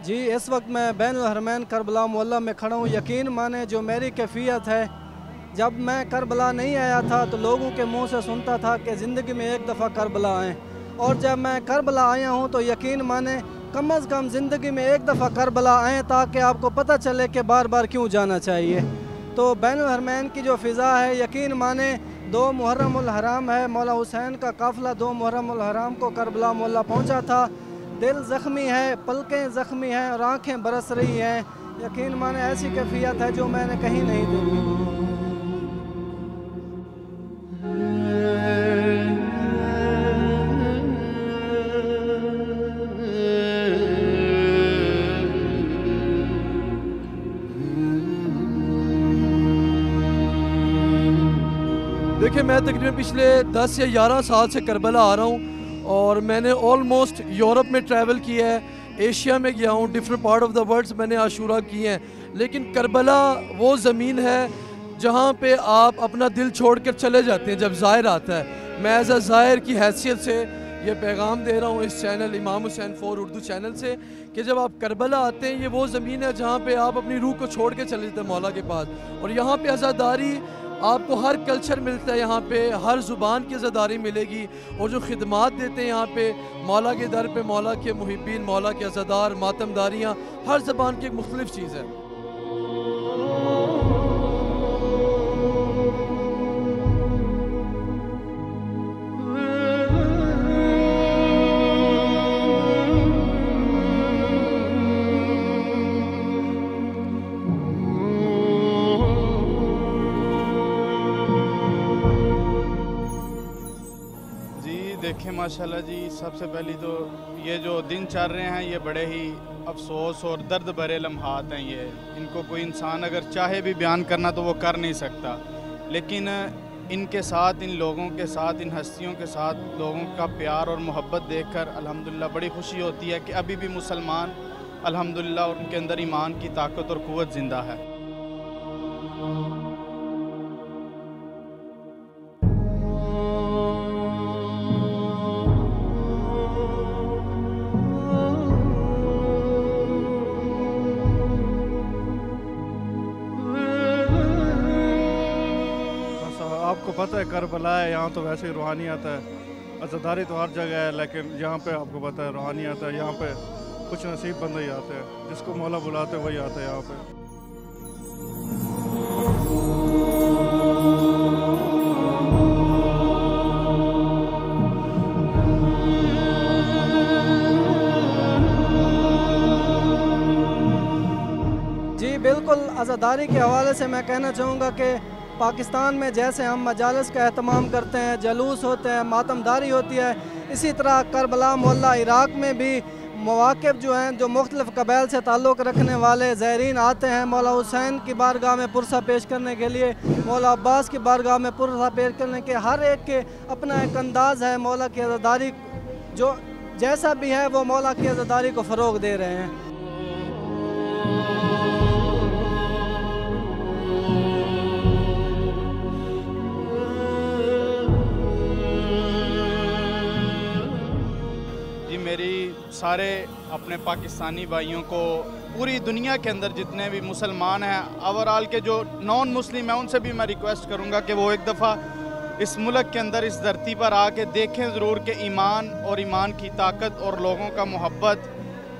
जी, इस वक्त मैं बैनुल हरमैन करबला मोहल्ला में खड़ा हूँ। यकीन माने जो मेरी कैफियत है, जब मैं करबला नहीं आया था तो लोगों के मुंह से सुनता था कि ज़िंदगी में एक दफ़ा करबला आएँ, और जब मैं करबला आया हूँ तो यकीन माने कम अज़ कम ज़िंदगी में एक दफ़ा करबला आएँ ताकि आपको पता चले कि बार बार क्यों जाना चाहिए। तो बैनुल हरमैन की जो फ़िज़ा है, यकीन माने 2 मुहर्रमुल हराम है, मौला हुसैन का काफ़िला 2 मुहर्रमुल हराम को करबला मोहल्ला पहुँचा था। दिल ज़ख्मी है, पलकें ज़ख्मी हैं और आँखें बरस रही हैं। यकीन माने ऐसी कैफियत है जो मैंने कहीं नहीं देखी। देखिए, मैं तकरीबन पिछले 10 या 11 साल से करबला आ रहा हूँ और मैंने ऑलमोस्ट यूरोप में ट्रैवल किया है, एशिया में गया हूँ, different part of the world मैंने आशूरा किए हैं। लेकिन करबला वो ज़मीन है जहाँ पे आप अपना दिल छोड़ कर चले जाते हैं जब ज़ाहिर आता है। मैं एज अ ज़ाहिर की हैसियत से ये पैगाम दे रहा हूँ इस चैनल इमाम हुसैन 4 उर्दू चैनल से कि जब आप करबला आते हैं, ये वो ज़मीन है जहाँ पे आप अपनी रूह को छोड़ के चले जाते हैं मौला के पास। और यहाँ पे आज़ादारी आपको हर कल्चर मिलता है, यहाँ पे हर ज़ुबान की आज़ादारी मिलेगी। और जो खिदमात देते हैं यहाँ पे मौला के दर पे, मौला के मुहिब्बीन, मौला के आज़ादार, मातमदारियाँ, हर ज़बान की एक मुख्तलिफ चीज़ है। देखें माशाल्लाह जी, सबसे पहली तो ये जो दिन चल रहे हैं ये बड़े ही अफसोस और दर्द भरे लम्हात हैं। ये इनको कोई इंसान अगर चाहे भी बयान करना तो वो कर नहीं सकता। लेकिन इनके साथ, इन लोगों के साथ, इन हस्तियों के साथ लोगों का प्यार और मोहब्बत देखकर अल्हम्दुलिल्लाह बड़ी खुशी होती है कि अभी भी मुसलमान अल्हम्दुलिल्लाह उनके अंदर ईमान की ताकत और क़ुव्वत ज़िंदा है। आपको पता है करबला है, यहाँ तो वैसे ही रूहानियत है, अज़ादारी तो हर जगह है, लेकिन यहाँ पे आपको पता है रूहानियत है। यहाँ पे कुछ नसीब बंदे ही आते हैं, जिसको मौला बुलाते वही आते हैं यहाँ पे। जी बिल्कुल, अज़ादारी के हवाले से मैं कहना चाहूँगा कि पाकिस्तान में जैसे हम मजालिस का एहतमाम करते हैं, जलूस होते हैं, मातमदारी होती है, इसी तरह करबला मोहल्ला इराक़ में भी मवाक़िफ़ जो हैं, जो मुख्तलिफ़ कबाइल से ताल्लुक़ रखने वाले ज़ायरीन आते हैं मौला हुसैन की बारगाह में पुरसा पेश करने के लिए, मौला अब्बास की बारगाह में पुरसा पेश करने के। हर एक के अपना एक अंदाज़ है। मौला की अज़ादारी जो जैसा भी है वो मौला की अज़ादारी को फ़रोग़ दे रहे हैं। मेरी सारे अपने पाकिस्तानी भाइयों को, पूरी दुनिया के अंदर जितने भी मुसलमान हैं, ओवरऑल के जो नॉन मुस्लिम हैं, उनसे भी मैं रिक्वेस्ट करूंगा कि वो एक दफ़ा इस मुल्क के अंदर, इस धरती पर आके देखें ज़रूर कि ईमान और ईमान की ताकत और लोगों का मोहब्बत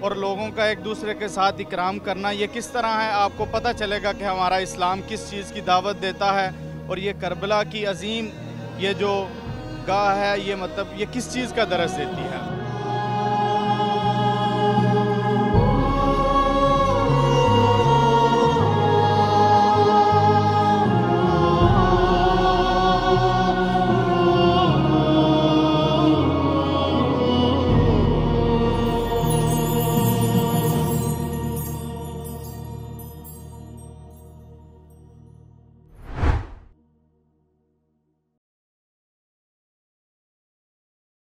और लोगों का एक दूसरे के साथ इकराम करना ये किस तरह है। आपको पता चलेगा कि हमारा इस्लाम किस चीज़ की दावत देता है और ये करबला की अजीम ये जो गाह है, ये मतलब ये किस चीज़ का दरस देती है।